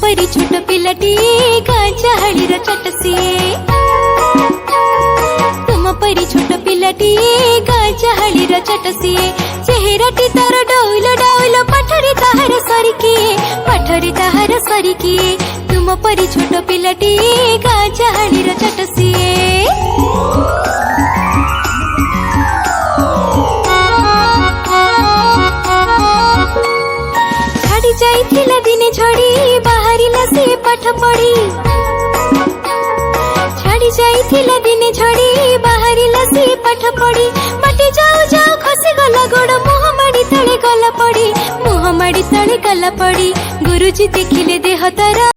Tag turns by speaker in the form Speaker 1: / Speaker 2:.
Speaker 1: परी छोट पिलाटी गांजाहाड़ी चटसिए तुम परी छोट पिलाटी गांजाहाड़ी चटसिए चेहराटी तार डौल डौल पाठरे ताहार सरिकिए तुम परी छोट पिलाटी गांजाहाड़ी चटसिए छाड़ी जाइथिला दिने झड़ी बाहरिला से पाठ पढ़ी छाड़ी जाइथिला दिने झड़ी बाहरिला से पाठ पढ़ी बाटे जाऊ जाऊ खसी गला गोड़ मुह माड़ी तले गला पड़ी गुरुजी देखिले देह तारा।